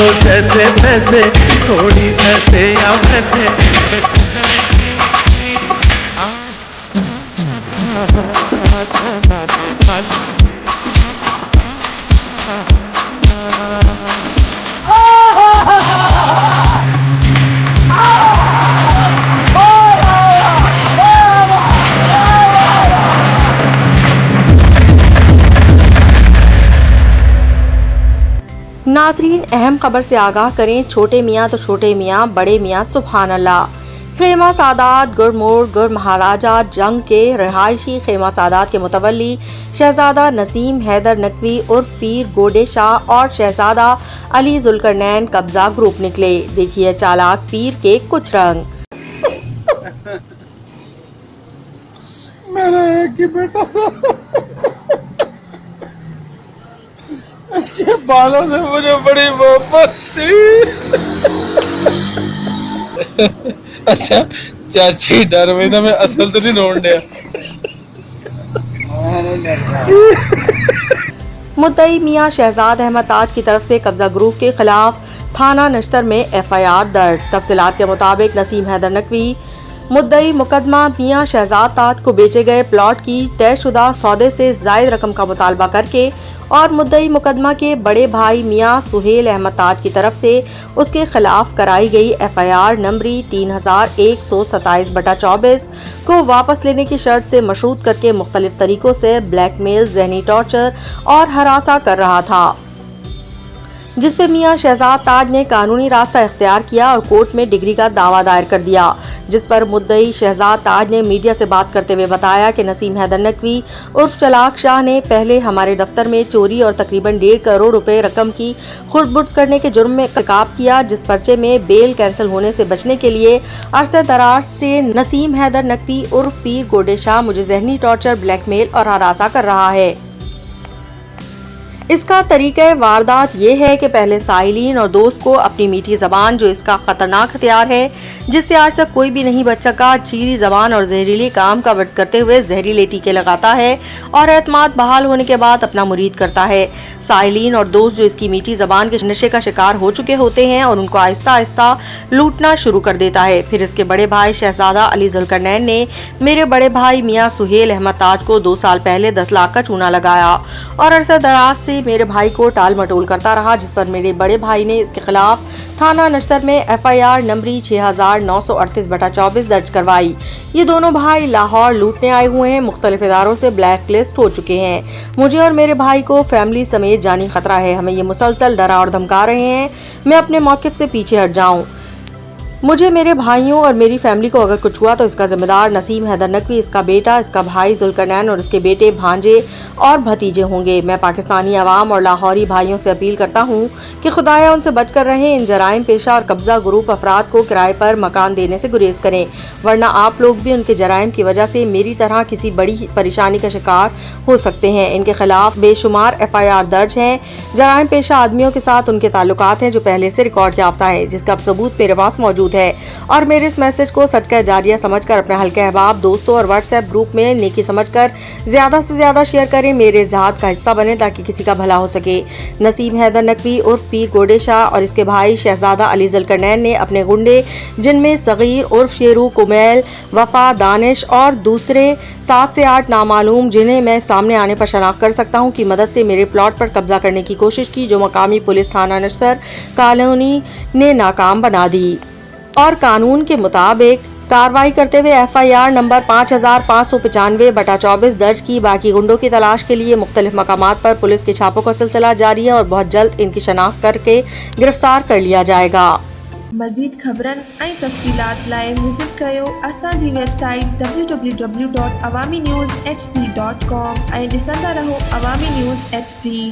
लो जैसे तैसे, थोड़ी ऐसे या वैसे। नाजरीन, अहम खबर से आगाह करें। छोटे मियाँ तो छोटे मियाँ, बड़े मियाँ सुभान अल्लाह। खेमा सादात गुरमोड़ गुर महाराजा जंग के रहायशी खेमा सादात के मुतवल्ली शहजादा नसीम हैदर नकवी उर्फ पीर गोडे शाह और शहजादा अली जुल्करनैन कब्जा ग्रुप निकले। देखिए चालाक पीर के कुछ रंग। मेरा एक ही बेटा था, उसके बालों से मुझे बड़ी मोहब्बत थी। अच्छा चाची डर में था, मैं असल तो नहीं ढूंढ लिया। मुद्दई मियाँ शहजाद अहमद ताज की तरफ से कब्जा ग्रुप के खिलाफ थाना नश्तर में FIR दर्ज। तफसीलात के मुताबिक नसीम हैदर नकवी मुद्दई मुकदमा मियाँ शहजाद ताज को बेचे गए प्लॉट की तयशुदा सौदे से जायद रकम का मुतालबा करके और मुद्दई मुकदमा के बड़े भाई मियाँ सुहेल अहमद ताज की तरफ से उसके खिलाफ कराई गई FIR नंबरी 3127/24 को वापस लेने की शर्त से मशरूत करके मुख्तलिफ तरीकों से ब्लैकमेल, जहनी टॉर्चर और हरासा कर रहा था, जिस पे मियाँ शहजाद ताज ने कानूनी रास्ता इख्तियार किया और कोर्ट में डिग्री का दावा दायर कर दिया, जिस पर मुद्दई शहजाद ताज ने मीडिया से बात करते हुए बताया कि नसीम हैदर नकवी उर्फ चलाक शाह ने पहले हमारे दफ्तर में चोरी और तकरीबन 1.5 करोड़ रुपए रकम की खुर्द-बुर्द करने के जुर्म में इर्तिकाब किया, जिस पर्चे में बेल कैंसिल होने से बचने के लिए अरसे दराज से नसीम हैदर नकवी उर्फ पीर गोडे शाह मुझे जहनी टॉर्चर, ब्लैकमेल और हरासा कर रहा है। इसका तरीक़ा वारदात ये है कि पहले साइलिन और दोस्त को अपनी मीठी ज़बान, जो इसका ख़तरनाक हथियार है जिससे आज तक कोई भी नहीं बच सका, चीरी ज़बान और जहरीले काम का वट करते हुए जहरीले टीके लगाता है और एतमाद बहाल होने के बाद अपना मुरीद करता है। साइलिन और दोस्त जो इसकी मीठी ज़बान के नशे का शिकार हो चुके होते हैं और उनको आहिस्ता आहिस्ता लूटना शुरू कर देता है। फिर इसके बड़े भाई शहजादा अली जुल्करनैन ने मेरे बड़े भाई मियाँ सुहेल अहमद ताज को 2 साल पहले 10 लाख का चूना लगाया और अरसा दराज से मेरे भाई को टाल मटोल करता रहा, जिस पर मेरे बड़े भाई ने इसके खिलाफ थाना नश्तर में FIR नंबरी 6938/24 दर्ज करवाई। ये दोनों भाई लाहौर लूटने आए हुए हैं, मुख्तलिफ इदारों से ब्लैक लिस्ट हो चुके हैं। मुझे और मेरे भाई को फैमिली समेत जानी खतरा है। हमें ये मुसलसल डरा और धमका रहे हैं मैं अपने मौक़िफ़ से पीछे हट जाऊं। मुझे, मेरे भाइयों और मेरी फैमिली को अगर कुछ हुआ तो इसका जिम्मेदार नसीम हैदर नकवी, इसका बेटा, इसका भाई जुल्करनैन और इसके बेटे, भांजे और भतीजे होंगे। मैं पाकिस्तानी अवाम और लाहौरी भाइयों से अपील करता हूँ कि खुदाया उनसे बचकर रहें। इन जराइम पेशा और कब्जा ग्रुप अफराद को किराए पर मकान देने से गुरेज करें, वरना आप लोग भी उनके जराइम की वजह से मेरी तरह किसी बड़ी परेशानी का शिकार हो सकते हैं। इनके खिलाफ बेशुमार FIR दर्ज हैं। जराइम पेशा आदमियों के साथ उनके ताल्लुकात हैं जो पहले से रिकॉर्ड याफ्ता है, जिसका सबूत मेरे पास मौजूद है। और मेरे इस मैसेज को सदका जारिया समझकर अपने हल्के अहबाब, दोस्तों और WhatsApp ग्रुप में नेकी समझकर ज्यादा से ज्यादा शेयर करें। मेरे इजहाद का हिस्सा बने ताकि किसी का भला हो सके। नसीम हैदर नकवी उर्फ पीर गोडे शाह और इसके भाई शहजादा अली जुल्करनैन ने अपने गुंडे, जिनमें सगीर उर्फ शेरू, कुमैल, वफा, दानिश और दूसरे 7 से 8 नामालूम, जिन्हें मैं सामने आने पर शनाख्त कर सकता हूँ, की मदद से मेरे प्लॉट पर कब्जा करने की कोशिश की, जो मकामी पुलिस थाना नश्तर कॉलोनी ने नाकाम बना दी और कानून के मुताबिक कार्रवाई करते हुए FIR नंबर 5595/24 दर्ज की। बाकी गुंडों की तलाश के लिए मुख्तलिफ मकामात पर पुलिस के छापों का सिलसिला जारी है और बहुत जल्द इनकी शनाख्त करके गिरफ्तार कर लिया जाएगा। मज़ीद ख़बरन ऐं तफ़सीलात लाइ विज़िट कयो असांजी वेबसाइट www.awamiNewsHD.com ऐं ॾिसंदा रहो अवामी न्यूज़ HD।